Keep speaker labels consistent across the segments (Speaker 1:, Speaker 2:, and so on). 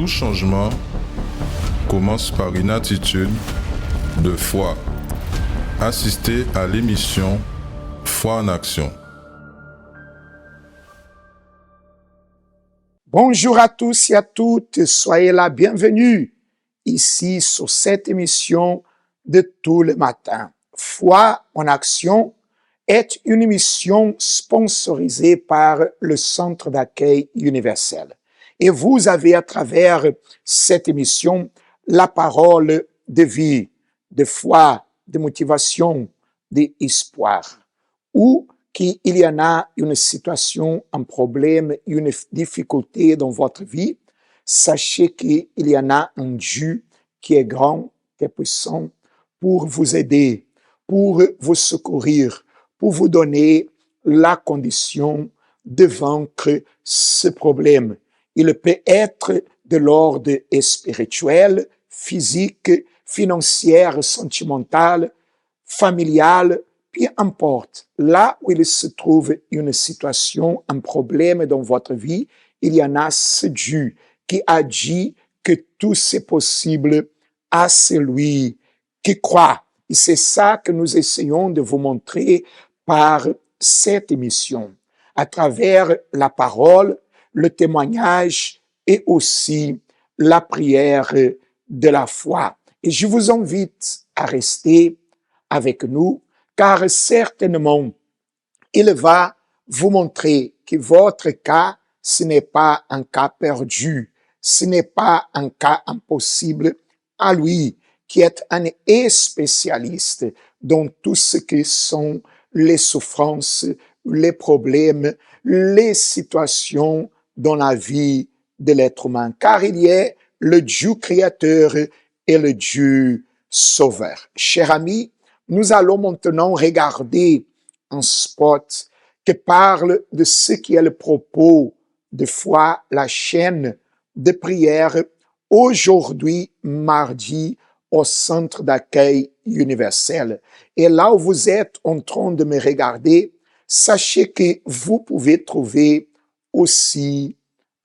Speaker 1: Tout changement commence par une attitude de foi. Assistez à l'émission Foi en action.
Speaker 2: Bonjour à tous et à toutes, soyez la bienvenue ici sur cette émission de tous les matins. Foi en action est une émission sponsorisée par le Centre d'accueil universel. Et vous avez à travers cette émission la parole de vie, de foi, de motivation, d'espoir. Ou qu'il y en a une situation, un problème, une difficulté dans votre vie, sachez qu'il y en a un Dieu qui est grand, qui est puissant pour vous aider, pour vous secourir, pour vous donner la condition de vaincre ce problème. Il peut être de l'ordre spirituel, physique, financier, sentimental, familial, peu importe. Là où il se trouve une situation, un problème dans votre vie, il y en a ce Dieu qui a dit que tout c'est possible à celui qui croit. Et c'est ça que nous essayons de vous montrer par cette émission, à travers la parole, le témoignage et aussi la prière de la foi. Et je vous invite à rester avec nous, car certainement, il va vous montrer que votre cas, ce n'est pas un cas perdu, ce n'est pas un cas impossible à lui, qui est un spécialiste dans tout ce qui sont les souffrances, les problèmes, les situations dans la vie de l'être humain, car il y a le Dieu créateur et le Dieu sauveur. Chers amis, nous allons maintenant regarder un spot qui parle de ce qui est le propos de foi, la chaîne de prière, aujourd'hui, mardi, au Centre d'accueil universel. Et là où vous êtes en train de me regarder, sachez que vous pouvez trouver aussi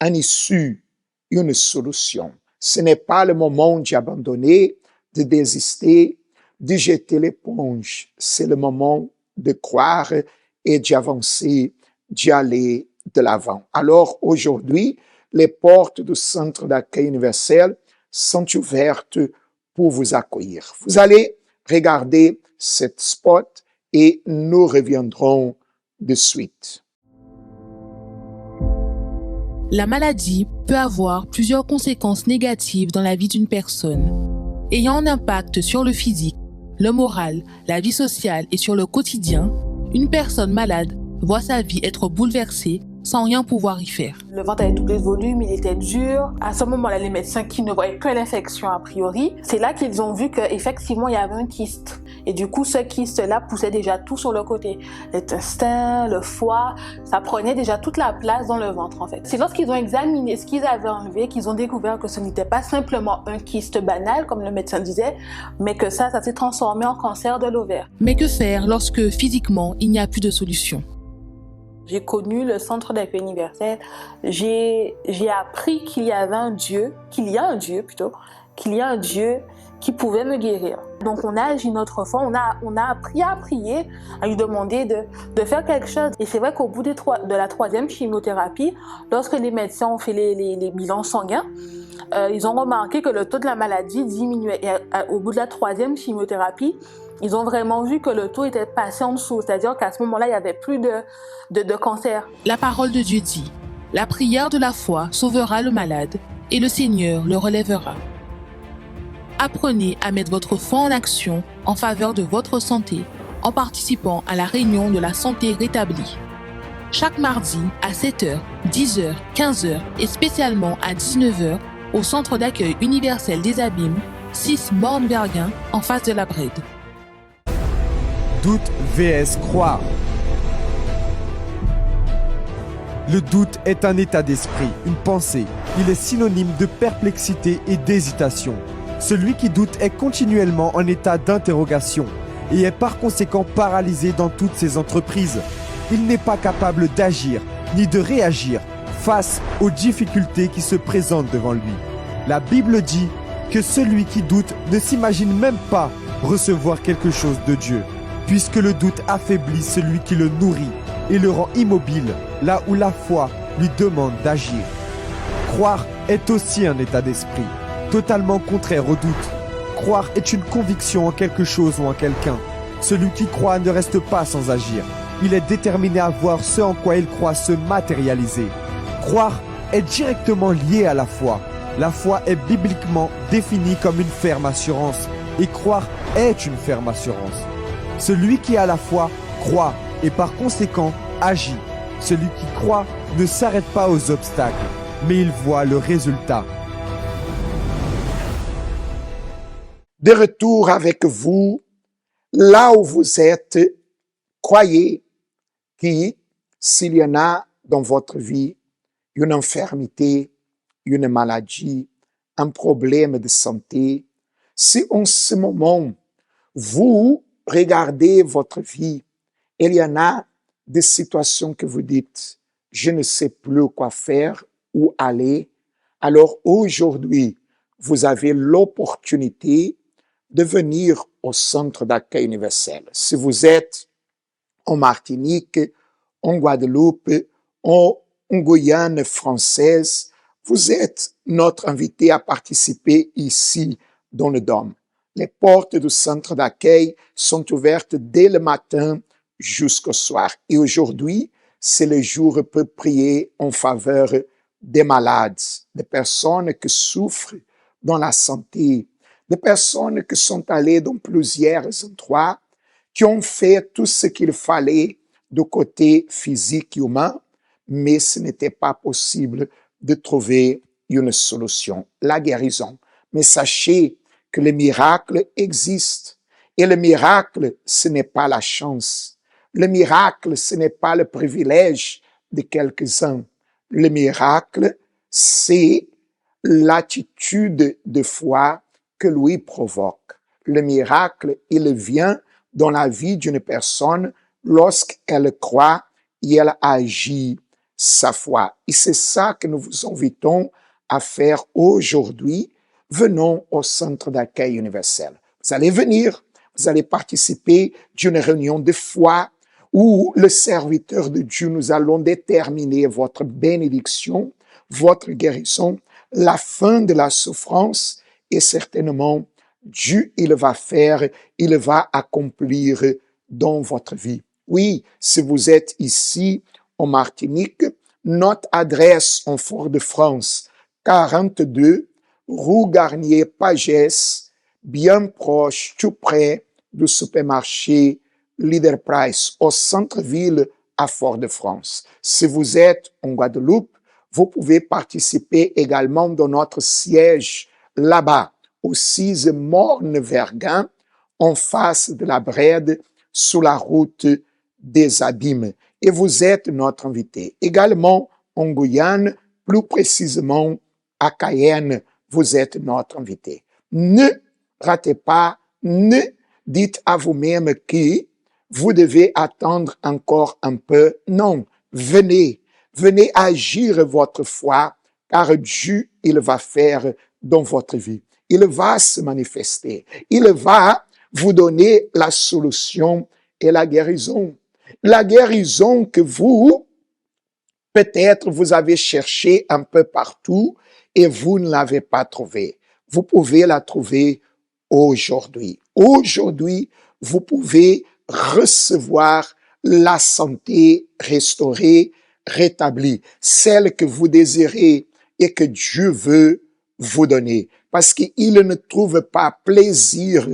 Speaker 2: un issue, une solution. Ce n'est pas le moment d'abandonner, de désister, de jeter l'éponge. C'est le moment de croire et d'avancer, d'y aller de l'avant. Alors aujourd'hui, les portes du Centre d'accueil universel sont ouvertes pour vous accueillir. Vous allez regarder cette spot et nous reviendrons de suite.
Speaker 3: La maladie peut avoir plusieurs conséquences négatives dans la vie d'une personne, ayant un impact sur le physique, le moral, la vie sociale et sur le quotidien. Une personne malade voit sa vie être bouleversée sans rien pouvoir y faire.
Speaker 4: Le ventre avait doublé de volume, il était dur. À ce moment-là, les médecins qui ne voyaient que l'infection a priori, c'est là qu'ils ont vu qu'effectivement, il y avait un kyste. Et du coup, ce kyste-là poussait déjà tout sur le côté. L'intestin, le foie, ça prenait déjà toute la place dans le ventre, en fait. C'est lorsqu'ils ont examiné ce qu'ils avaient enlevé qu'ils ont découvert que ce n'était pas simplement un kyste banal, comme le médecin disait, mais que ça s'est transformé en cancer de l'ovaire.
Speaker 3: Mais que faire lorsque physiquement, il n'y a plus de solution ?
Speaker 4: J'ai connu le Centre d'accueil universel. J'ai appris qu'il y a un Dieu qui pouvait me guérir. Donc on a agi notre foi, on a appris à prier, à lui demander de faire quelque chose. Et c'est vrai qu'au bout de la troisième chimiothérapie, lorsque les médecins ont fait les bilans sanguins, ils ont remarqué que le taux de la maladie diminuait. Et au bout de la troisième chimiothérapie, ils ont vraiment vu que le taux était passé en dessous, c'est-à-dire qu'à ce moment-là, il n'y avait plus de cancer.
Speaker 3: La parole de Dieu dit, « La prière de la foi sauvera le malade, et le Seigneur le relèvera. » Apprenez à mettre votre foi en action en faveur de votre santé en participant à la réunion de la santé rétablie. Chaque mardi à 7h, 10h, 15h et spécialement à 19h au Centre d'accueil universel des Abîmes, 6 Bornbergen en face de la Brede.
Speaker 5: Doute vs croire. Le doute est un état d'esprit, une pensée. Il est synonyme de perplexité et d'hésitation. Celui qui doute est continuellement en état d'interrogation et est par conséquent paralysé dans toutes ses entreprises. Il n'est pas capable d'agir ni de réagir face aux difficultés qui se présentent devant lui. La Bible dit que celui qui doute ne s'imagine même pas recevoir quelque chose de Dieu, puisque le doute affaiblit celui qui le nourrit et le rend immobile, là où la foi lui demande d'agir. Croire est aussi un état d'esprit, totalement contraire au doute. Croire est une conviction en quelque chose ou en quelqu'un. Celui qui croit ne reste pas sans agir. Il est déterminé à voir ce en quoi il croit se matérialiser. Croire est directement lié à la foi. La foi est bibliquement définie comme une ferme assurance, et croire est une ferme assurance. Celui qui a la foi croit et par conséquent agit. Celui qui croit ne s'arrête pas aux obstacles, mais il voit le résultat.
Speaker 2: De retour avec vous, là où vous êtes, croyez que s'il y en a dans votre vie une infirmité, une maladie, un problème de santé, si en ce moment vous regardez votre vie, il y en a des situations que vous dites, je ne sais plus quoi faire, où aller, alors aujourd'hui, vous avez l'opportunité de venir au centre d'accueil universel. Si vous êtes en Martinique, en Guadeloupe, en Guyane française, vous êtes notre invité à participer ici dans le Dôme. Les portes du centre d'accueil sont ouvertes dès le matin jusqu'au soir. Et aujourd'hui, c'est le jour pour prier en faveur des malades, des personnes qui souffrent dans la santé, des personnes qui sont allées dans plusieurs endroits, qui ont fait tout ce qu'il fallait du côté physique et humain, mais ce n'était pas possible de trouver une solution, la guérison. Mais sachez que le miracle existe. Et le miracle, ce n'est pas la chance. Le miracle, ce n'est pas le privilège de quelques-uns. Le miracle, c'est l'attitude de foi que lui provoque. Le miracle, il vient dans la vie d'une personne lorsqu'elle croit et elle agit sa foi. Et c'est ça que nous vous invitons à faire aujourd'hui. Venons au centre d'accueil universel. Vous allez venir, vous allez participer d'une réunion de foi où le serviteur de Dieu, nous allons déterminer votre bénédiction, votre guérison, la fin de la souffrance et certainement Dieu, il va faire, il va accomplir dans votre vie. Oui, si vous êtes ici en Martinique, notre adresse en Fort-de-France, 42 rue Garnier-Pagès, bien proche, tout près du supermarché Leader Price, au centre-ville à Fort-de-France. Si vous êtes en Guadeloupe, vous pouvez participer également dans notre siège là-bas, au 6 Morne-Vergin, en face de la Brède, sur la route des Abîmes. Et vous êtes notre invité. Également en Guyane, plus précisément à Cayenne, vous êtes notre invité. Ne ratez pas, ne dites à vous-même que vous devez attendre encore un peu. Non, venez agir votre foi, car Dieu, il va faire dans votre vie. Il va se manifester. Il va vous donner la solution et la guérison. La guérison que vous, peut-être vous avez cherché un peu partout et vous ne l'avez pas trouvée. Vous pouvez la trouver aujourd'hui. Aujourd'hui, vous pouvez recevoir la santé restaurée, rétablie, celle que vous désirez et que Dieu veut vous donner. Parce qu'il ne trouve pas plaisir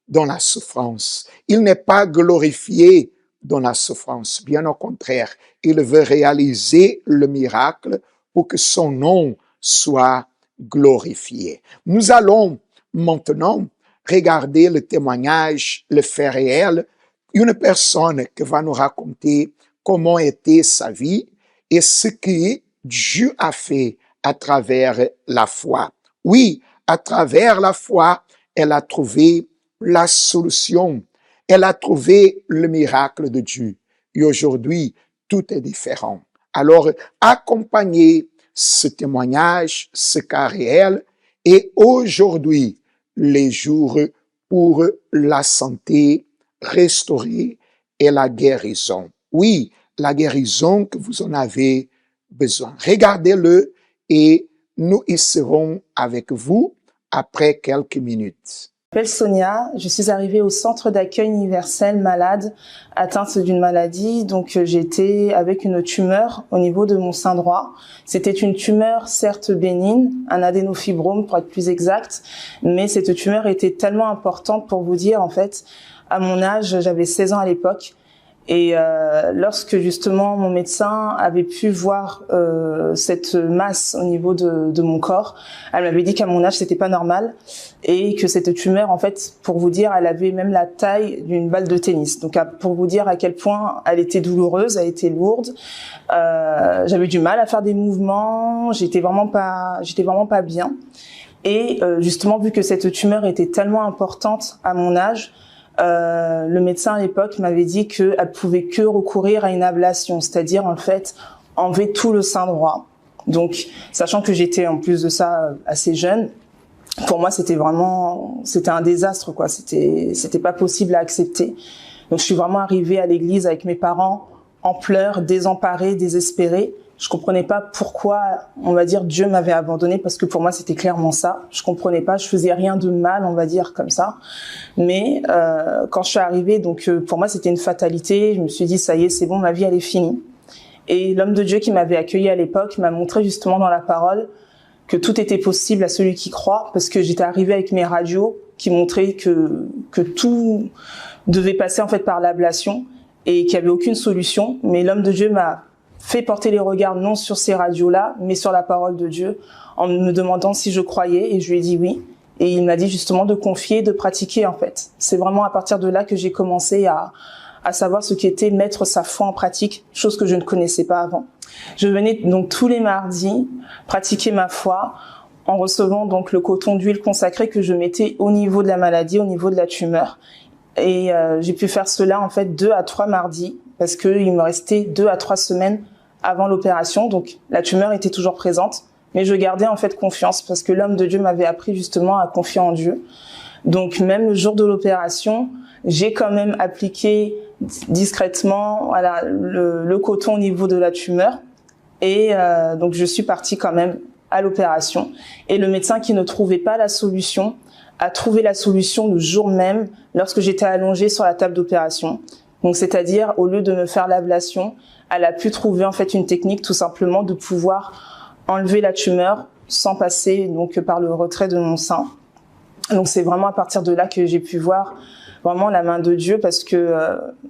Speaker 2: dans la souffrance. Il n'est pas glorifié dans la souffrance. Bien au contraire, il veut réaliser le miracle pour que son nom soit glorifié. Nous allons maintenant regarder le témoignage, le fait réel, une personne qui va nous raconter comment était sa vie et ce que Dieu a fait à travers la foi. Oui, à travers la foi, elle a trouvé la solution. Elle a trouvé le miracle de Dieu. Et aujourd'hui, tout est différent. Alors, accompagnez ce témoignage, ce cas réel, Et aujourd'hui, les jours pour la santé restaurée et la guérison. Oui, la guérison que vous en avez besoin. Regardez-le et nous y serons avec vous après quelques minutes.
Speaker 6: Je m'appelle Sonia, je suis arrivée au centre d'accueil universel malade, atteinte d'une maladie. Donc j'étais avec une tumeur au niveau de mon sein droit. C'était une tumeur certes bénigne, un adénofibrome pour être plus exact, mais cette tumeur était tellement importante pour vous dire en fait, à mon âge, j'avais 16 ans à l'époque. Et lorsque justement mon médecin avait pu voir cette masse au niveau de mon corps, elle m'avait dit qu'à mon âge c'était pas normal et que cette tumeur, en fait, pour vous dire, elle avait même la taille d'une balle de tennis. Donc pour vous dire à quel point elle était douloureuse, elle était lourde. J'avais du mal à faire des mouvements, j'étais vraiment pas bien. Et justement, vu que cette tumeur était tellement importante à mon âge, le médecin à l'époque m'avait dit qu'elle pouvait que recourir à une ablation, c'est-à-dire en fait enlever tout le sein droit. Donc, sachant que j'étais en plus de ça assez jeune, pour moi c'était un désastre quoi. C'était pas possible à accepter. Donc, je suis vraiment arrivée à l'église avec mes parents en pleurs, désemparée, désespérée. Je comprenais pas pourquoi, on va dire, Dieu m'avait abandonnée, parce que pour moi, c'était clairement ça. Je comprenais pas, je faisais rien de mal, on va dire, comme ça. Mais quand je suis arrivée, donc pour moi, c'était une fatalité. Je me suis dit, ça y est, c'est bon, ma vie, elle est finie. Et l'homme de Dieu qui m'avait accueilli à l'époque m'a montré justement dans la parole que tout était possible à celui qui croit, parce que j'étais arrivée avec mes radios qui montraient que tout devait passer en fait par l'ablation et qu'il n'y avait aucune solution. Mais l'homme de Dieu m'a fait porter les regards non sur ces radios-là, mais sur la parole de Dieu, en me demandant si je croyais, et je lui ai dit oui. Et il m'a dit justement de confier, de pratiquer en fait. C'est vraiment à partir de là que j'ai commencé à savoir ce qu'était mettre sa foi en pratique, chose que je ne connaissais pas avant. Je venais donc tous les mardis pratiquer ma foi en recevant donc le coton d'huile consacré que je mettais au niveau de la maladie, au niveau de la tumeur. Et j'ai pu faire cela en fait 2 à 3 mardis, parce qu'il me restait 2 à 3 semaines avant l'opération, donc la tumeur était toujours présente, mais je gardais en fait confiance parce que l'homme de Dieu m'avait appris justement à confier en Dieu. Donc même le jour de l'opération, j'ai quand même appliqué discrètement le coton au niveau de la tumeur et donc je suis partie quand même à l'opération. Et le médecin qui ne trouvait pas la solution a trouvé la solution le jour même lorsque j'étais allongée sur la table d'opération. Donc c'est-à-dire au lieu de me faire l'ablation, elle a pu trouver en fait une technique tout simplement de pouvoir enlever la tumeur sans passer donc par le retrait de mon sein. Donc c'est vraiment à partir de là que j'ai pu voir vraiment la main de Dieu, parce que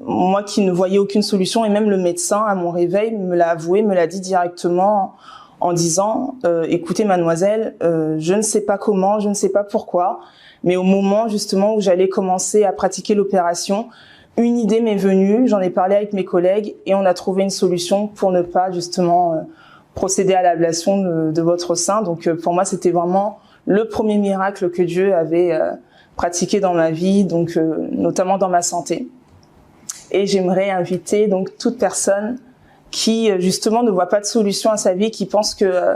Speaker 6: moi qui ne voyais aucune solution, et même le médecin à mon réveil me l'a avoué, me l'a dit directement en disant écoutez mademoiselle, je ne sais pas comment, je ne sais pas pourquoi, mais au moment justement où j'allais commencer à pratiquer l'opération, une idée m'est venue, j'en ai parlé avec mes collègues et on a trouvé une solution pour ne pas justement procéder à l'ablation de votre sein. Donc pour moi, c'était vraiment le premier miracle que Dieu avait pratiqué dans ma vie, donc notamment dans ma santé. Et j'aimerais inviter donc toute personne qui justement ne voit pas de solution à sa vie, qui pense que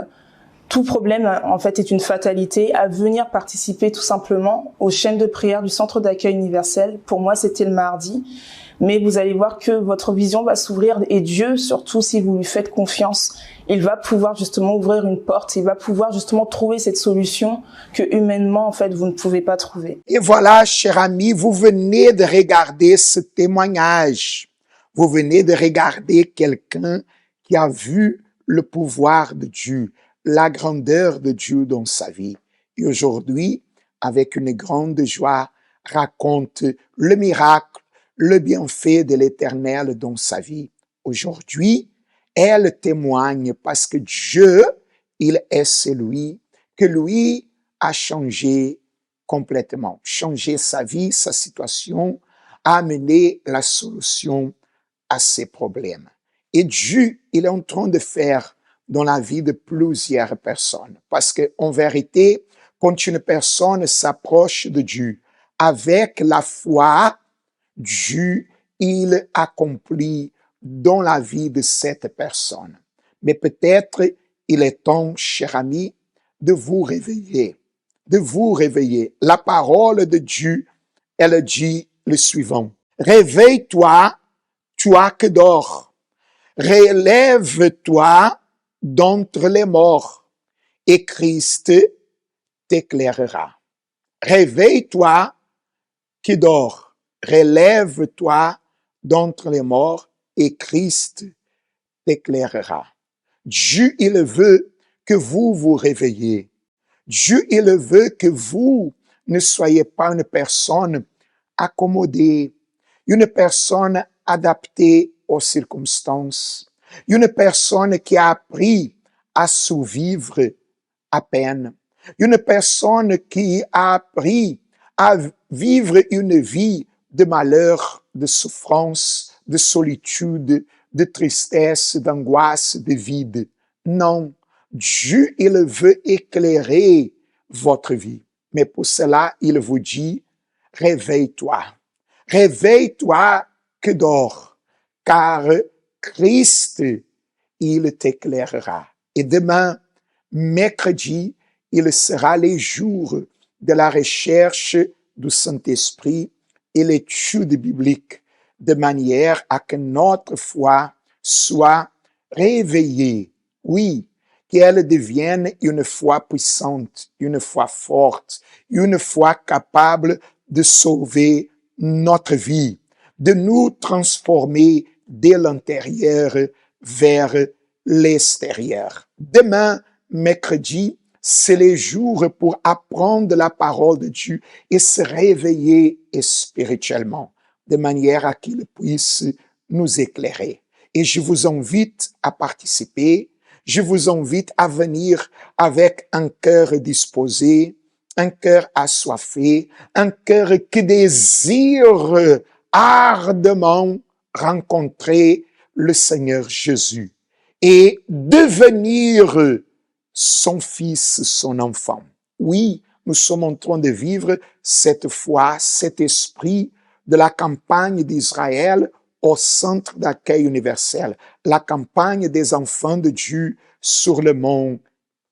Speaker 6: tout problème en fait est une fatalité, à venir participer tout simplement aux chaînes de prière du centre d'accueil universel. Pour moi, c'était le mardi, mais vous allez voir que votre vision va s'ouvrir, et Dieu, surtout si vous lui faites confiance, il va pouvoir justement ouvrir une porte, il va pouvoir justement trouver cette solution que humainement en fait vous ne pouvez pas trouver.
Speaker 2: Et voilà, cher ami, vous venez de regarder ce témoignage. Vous venez de regarder quelqu'un qui a vu le pouvoir de Dieu, la grandeur de Dieu dans sa vie. Et aujourd'hui, avec une grande joie, raconte le miracle, le bienfait de l'Éternel dans sa vie. Aujourd'hui, elle témoigne parce que Dieu, il est celui que lui a changé complètement, changé sa vie, sa situation, a amené la solution à ses problèmes. Et Dieu, il est en train de faire dans la vie de plusieurs personnes. Parce que, en vérité, quand une personne s'approche de Dieu avec la foi, Dieu, il accomplit dans la vie de cette personne. Mais peut-être, il est temps, cher ami, de vous réveiller, de vous réveiller. La parole de Dieu, elle dit le suivant. Réveille-toi, toi que dors. Relève-toi d'entre les morts et Christ t'éclairera. Réveille-toi qui dors. Relève-toi d'entre les morts et Christ t'éclairera. Dieu, il veut que vous vous réveillez. Dieu, il veut que vous ne soyez pas une personne accommodée, une personne adaptée aux circonstances, une personne qui a appris à survivre à peine, une personne qui a appris à vivre une vie de malheur, de souffrance, de solitude, de tristesse, d'angoisse, de vide. Non, Dieu, il veut éclairer votre vie. Mais pour cela, il vous dit, réveille-toi. Réveille-toi que dors, car Christ, il t'éclairera. Et demain, mercredi, il sera les jours de la recherche du Saint-Esprit et l'étude biblique, de manière à que notre foi soit réveillée. Oui, qu'elle devienne une foi puissante, une foi forte, une foi capable de sauver notre vie, de nous transformer de l'intérieur vers l'extérieur. Demain, mercredi, c'est le jour pour apprendre la parole de Dieu et se réveiller spirituellement, de manière à qu'il puisse nous éclairer. Et je vous invite à participer, je vous invite à venir avec un cœur disposé, un cœur assoiffé, un cœur qui désire ardemment rencontrer le Seigneur Jésus et devenir son fils, son enfant. Oui, nous sommes en train de vivre cette foi, cet esprit de la campagne d'Israël au centre d'accueil universel, la campagne des enfants de Dieu sur le mont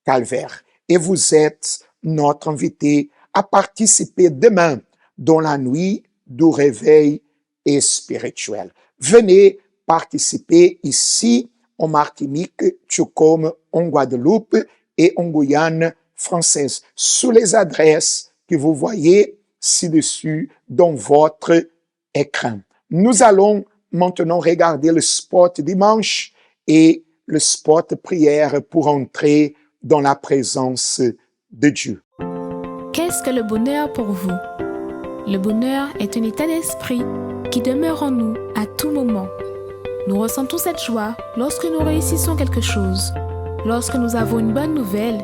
Speaker 2: Calvaire. Et vous êtes notre invité à participer demain dans la nuit du réveil spirituel. Venez participer ici en Martinique, tout comme en Guadeloupe et en Guyane française, sous les adresses que vous voyez ci-dessus dans votre écran. Nous allons maintenant regarder le spot dimanche et le spot prière pour entrer dans la présence de Dieu.
Speaker 7: Qu'est-ce que le bonheur pour vous? Le bonheur est un état d'esprit qui demeure en nous à tout moment. Nous ressentons cette joie lorsque nous réussissons quelque chose, lorsque nous avons une bonne nouvelle,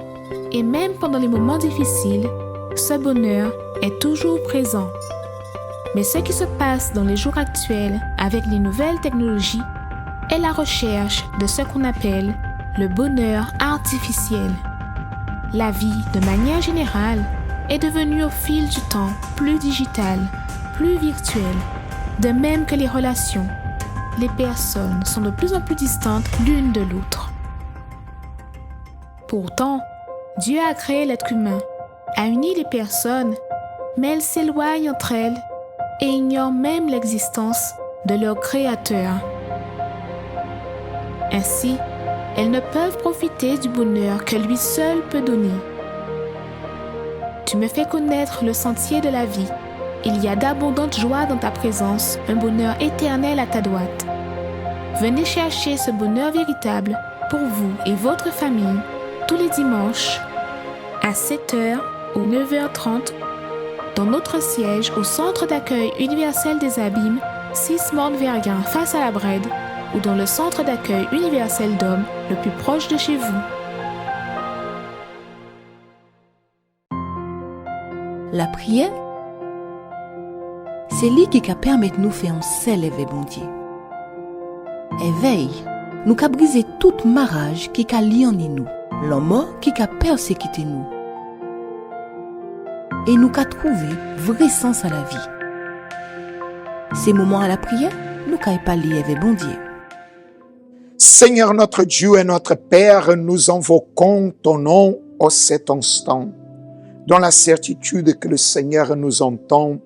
Speaker 7: et même pendant les moments difficiles, ce bonheur est toujours présent. Mais ce qui se passe dans les jours actuels avec les nouvelles technologies est la recherche de ce qu'on appelle le bonheur artificiel. La vie, de manière générale, est devenue au fil du temps plus digitale, plus virtuelle, de même que les relations. Les personnes sont de plus en plus distantes l'une de l'autre. Pourtant, Dieu a créé l'être humain, a uni les personnes, mais elles s'éloignent entre elles et ignorent même l'existence de leur Créateur. Ainsi, elles ne peuvent profiter du bonheur que lui seul peut donner. Tu me fais connaître le sentier de la vie. Il y a d'abondantes joies dans ta présence, un bonheur éternel à ta droite. Venez chercher ce bonheur véritable pour vous et votre famille tous les dimanches à 7h ou 9h30 dans notre siège au Centre d'accueil universel des Abîmes, 6 Morne-Verguin face à la Brède, ou dans le Centre d'accueil universel d'hommes le plus proche de chez vous.
Speaker 8: La prière, c'est lui qui permet de nous faire un seul éveil bon Dieu. Éveil, nous qu'a brisé toute marage qui a lié en nous, la mort qui a persécuté nous. Et nous qu'a trouvé vrai sens à la vie. Ces moments à la prière, nous qu'a pas lié éveil bon Dieu.
Speaker 2: Seigneur notre Dieu et notre Père, nous invoquons ton nom en cet instant. dans la certitude que le Seigneur nous entend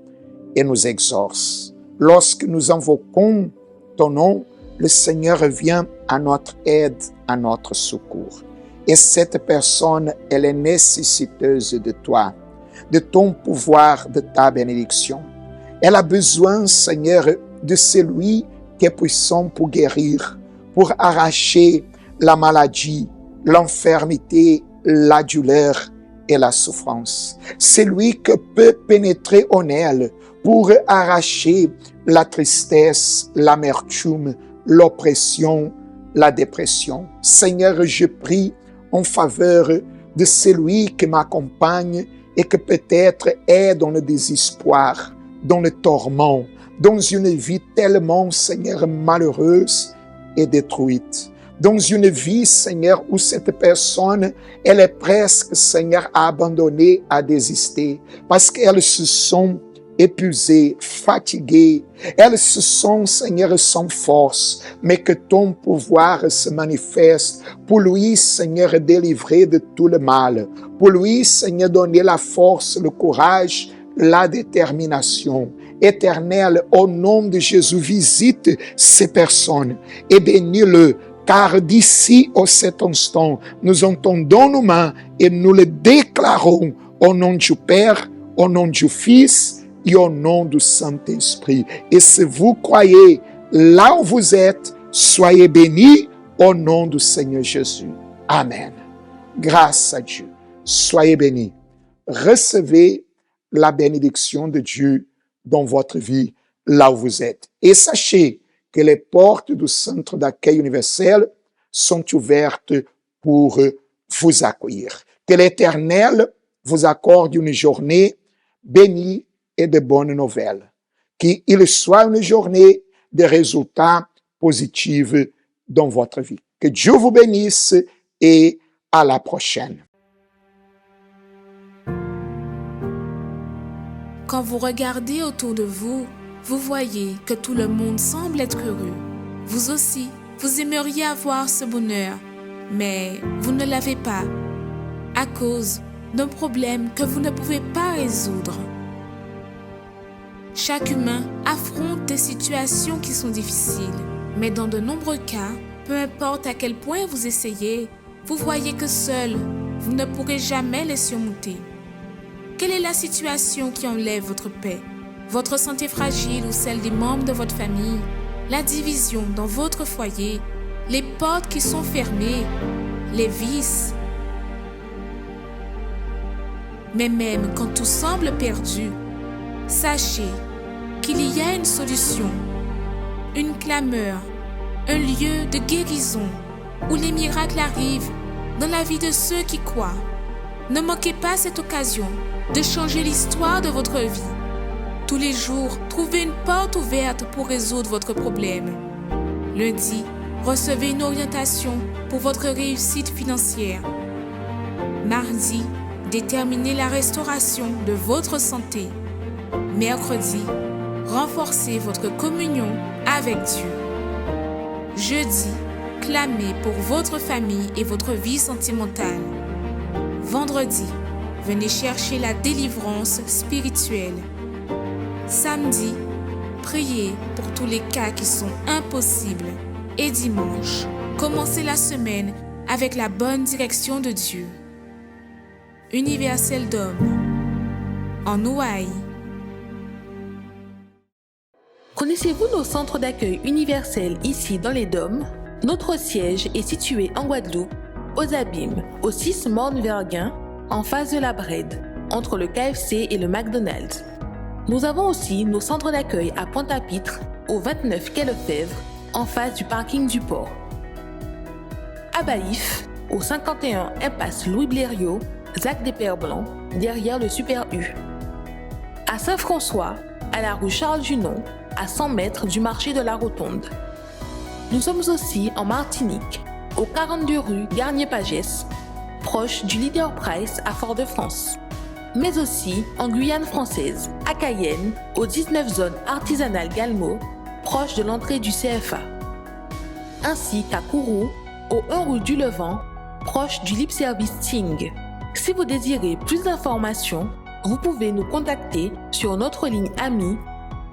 Speaker 2: et nous exauce. Lorsque nous invoquons ton nom, le Seigneur vient à notre aide, à notre secours. Et cette personne, elle est nécessiteuse de toi, de ton pouvoir, de ta bénédiction. Elle a besoin, Seigneur, de celui qui est puissant pour guérir, pour arracher la maladie, l'infirmité, la douleur et la souffrance. C'est lui qui peut pénétrer en elle pour arracher la tristesse, l'amertume, l'oppression, la dépression. Seigneur, je prie en faveur de celui qui m'accompagne et que peut-être est dans le désespoir, dans le tourment, dans une vie tellement, Seigneur, malheureuse et détruite. Dans une vie, Seigneur, où cette personne, elle est presque, Seigneur, à abandonner, à désister, parce qu'elles se sont épuisées, fatiguées. Elles se sont, Seigneur, sans force, mais que ton pouvoir se manifeste pour lui, Seigneur, délivrer de tout le mal. Pour lui, Seigneur, donner la force, le courage, la détermination. Éternel, au nom de Jésus, visite ces personnes et bénis-le. Car d'ici à cet instant, nous entendons nos mains et nous le déclarons au nom du Père, au nom du Fils et au nom du Saint-Esprit. Et si vous croyez là où vous êtes, soyez bénis au nom du Seigneur Jésus. Amen. Grâce à Dieu. Soyez bénis. Recevez la bénédiction de Dieu dans votre vie, là où vous êtes. Et sachez que les portes du centre d'accueil universel sont ouvertes pour vous accueillir. Que l'Éternel vous accorde une journée bénie et de bonnes nouvelles. Qu'il soit une journée de résultats positifs dans votre vie. Que Dieu vous bénisse et à la prochaine.
Speaker 7: Quand vous regardez autour de vous, vous voyez que tout le monde semble être heureux. Vous aussi, vous aimeriez avoir ce bonheur, mais vous ne l'avez pas à cause d'un problème que vous ne pouvez pas résoudre. Chaque humain affronte des situations qui sont difficiles, mais dans de nombreux cas, peu importe à quel point vous essayez, vous voyez que seul, vous ne pourrez jamais les surmonter. Quelle est la situation qui enlève votre paix? Votre santé fragile ou celle des membres de votre famille? La division dans votre foyer? Les portes qui sont fermées? Les vices? Mais même quand tout semble perdu, sachez qu'il y a une solution, une clameur, un lieu de guérison où les miracles arrivent dans la vie de ceux qui croient. Ne manquez pas cette occasion de changer l'histoire de votre vie. Tous les jours, trouvez une porte ouverte pour résoudre votre problème. Lundi, recevez une orientation pour votre réussite financière. Mardi, déterminez la restauration de votre santé. Mercredi, renforcez votre communion avec Dieu. Jeudi, clamez pour votre famille et votre vie sentimentale. Vendredi, venez chercher la délivrance spirituelle. Samedi, priez pour tous les cas qui sont impossibles. Et dimanche, commencez la semaine avec la bonne direction de Dieu. Universel d'hommes, en Ouaille.
Speaker 3: Connaissez-vous nos centres d'accueil universels ici dans les Dômes? Notre siège est situé en Guadeloupe, aux Abîmes, au 6 Morne-Verguin, en face de la Brède, entre le KFC et le McDonald's. Nous avons aussi nos centres d'accueil à Pointe-à-Pitre, au 29 quai Lefebvre, en face du parking du port. À Baïf, au 51 impasse Louis Blériot, Zac des Pères Blancs, derrière le Super U. À Saint-François, à la rue Charles Junon, à 100 mètres du marché de la Rotonde. Nous sommes aussi en Martinique, au 42 rue Garnier-Pagès, proche du Leader Price à Fort-de-France. Mais aussi en Guyane française, à Cayenne, au 19 zone artisanale Galmo, proche de l'entrée du CFA. Ainsi qu'à Kourou, au 1 rue du Levant, proche du Lip Service Ting. Si vous désirez plus d'informations, vous pouvez nous contacter sur notre ligne amie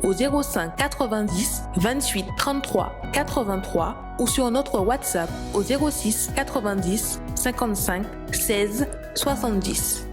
Speaker 3: au 05 90 28 33 83 ou sur notre WhatsApp au 06 90 55 16 70.